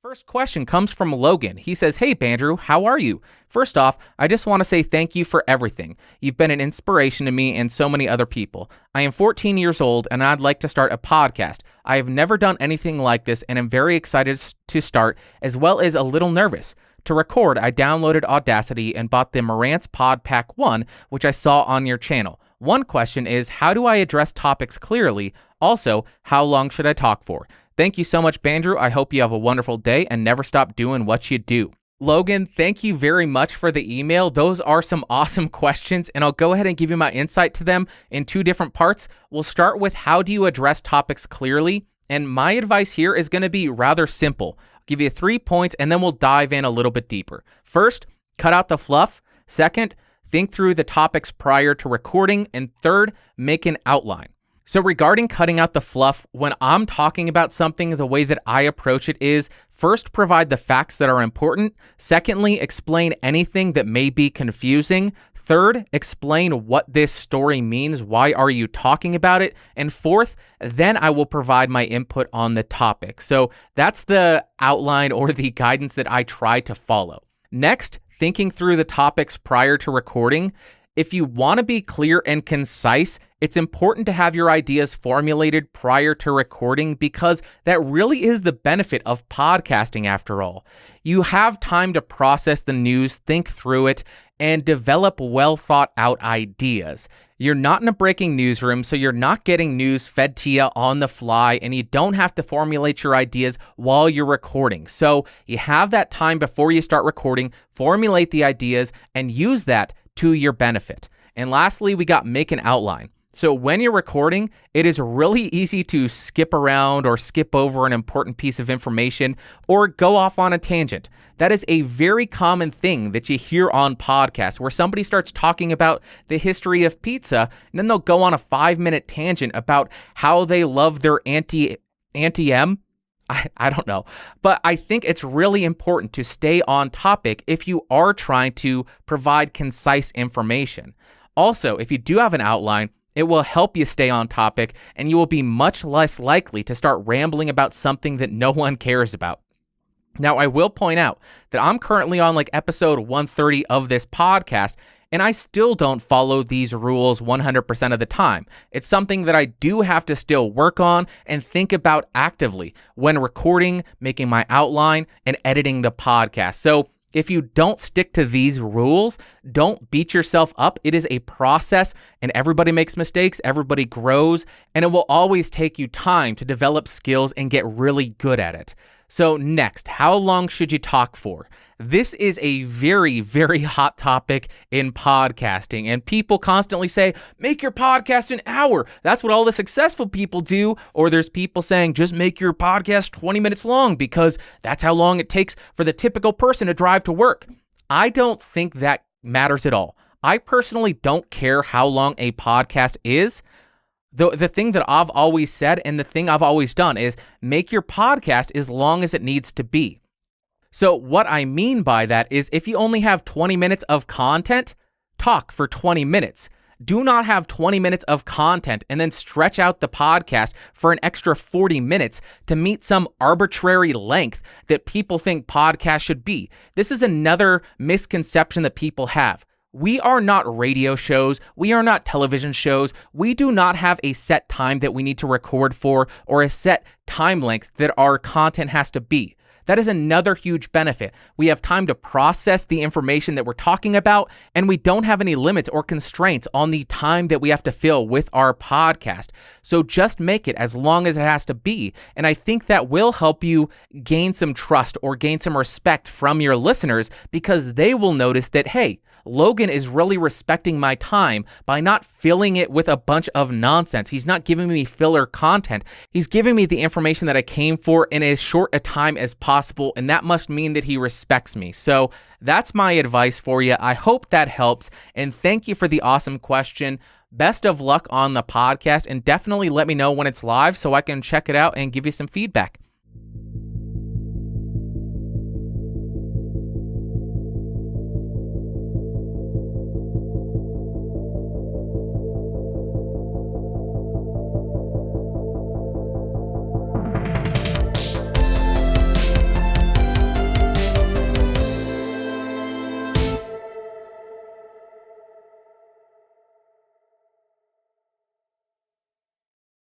First question comes from Logan. He says, "Hey, Bandrew, how are you? First off, I just want to say thank you for everything. You've been an inspiration to me and so many other people. I am 14 years old and I'd like to start a podcast. I have never done anything like this and am very excited to start, as well as a little nervous. To record, I downloaded Audacity and bought the Marantz Pod Pack 1, which I saw on your channel. One question is, how do I address topics clearly? Also, how long should I talk for? Thank you so much, Bandrew. I hope you have a wonderful day and never stop doing what you do." Logan, thank you very much for the email. Those are some awesome questions, and I'll go ahead and give you my insight to them in two different parts. We'll start with how do you address topics clearly? And my advice here is going to be rather simple. I'll give you 3 points, and then we'll dive in a little bit deeper. First, cut out the fluff. Second, think through the topics prior to recording. And third, make an outline. So regarding cutting out the fluff, when I'm talking about something, the way that I approach it is, first, provide the facts that are important. Secondly, explain anything that may be confusing. Third, explain what this story means. Why are you talking about it? And fourth, then I will provide my input on the topic. So that's the outline or the guidance that I try to follow. Next, thinking through the topics prior to recording. If you want to be clear and concise, it's important to have your ideas formulated prior to recording because that really is the benefit of podcasting after all. You have time to process the news, think through it, and develop well thought out ideas. You're not in a breaking newsroom, so you're not getting news fed to you on the fly, and you don't have to formulate your ideas while you're recording. So you have that time before you start recording, formulate the ideas, and use that to your benefit. And lastly, we got make an outline. So when you're recording, it is really easy to skip around or skip over an important piece of information or go off on a tangent. That is a very common thing that you hear on podcasts where somebody starts talking about the history of pizza and then they'll go on a 5-minute tangent about how they love their Auntie-M. I don't know, but I think it's really important to stay on topic if you are trying to provide concise information. Also, if you do have an outline, it will help you stay on topic and you will be much less likely to start rambling about something that no one cares about. Now, I will point out that I'm currently on episode 130 of this podcast, and I still don't follow these rules 100% of the time. It's something that I do have to still work on and think about actively when recording, making my outline, and editing the podcast. So if you don't stick to these rules, don't beat yourself up. It is a process and everybody makes mistakes, everybody grows, and it will always take you time to develop skills and get really good at it. So next, how long should you talk for? This is a very, very hot topic in podcasting, and people constantly say, make your podcast an hour. That's what all the successful people do. Or there's people saying, just make your podcast 20 minutes long because that's how long it takes for the typical person to drive to work. I don't think that matters at all. I personally don't care how long a podcast is. The thing that I've always said and the thing I've always done is make your podcast as long as it needs to be. So what I mean by that is if you only have 20 minutes of content, talk for 20 minutes. Do not have 20 minutes of content and then stretch out the podcast for an extra 40 minutes to meet some arbitrary length that people think podcasts should be. This is another misconception that people have. We are not radio shows. We are not television shows. We do not have a set time that we need to record for or a set time length that our content has to be. That is another huge benefit. We have time to process the information that we're talking about, and we don't have any limits or constraints on the time that we have to fill with our podcast. So just make it as long as it has to be. And I think that will help you gain some trust or gain some respect from your listeners because they will notice that, hey, Logan is really respecting my time by not filling it with a bunch of nonsense. He's not giving me filler content. He's giving me the information that I came for in as short a time as possible, and that must mean that he respects me. So that's my advice for you. I hope that helps, and thank you for the awesome question. Best of luck on the podcast, and definitely let me know when it's live so I can check it out and give you some feedback.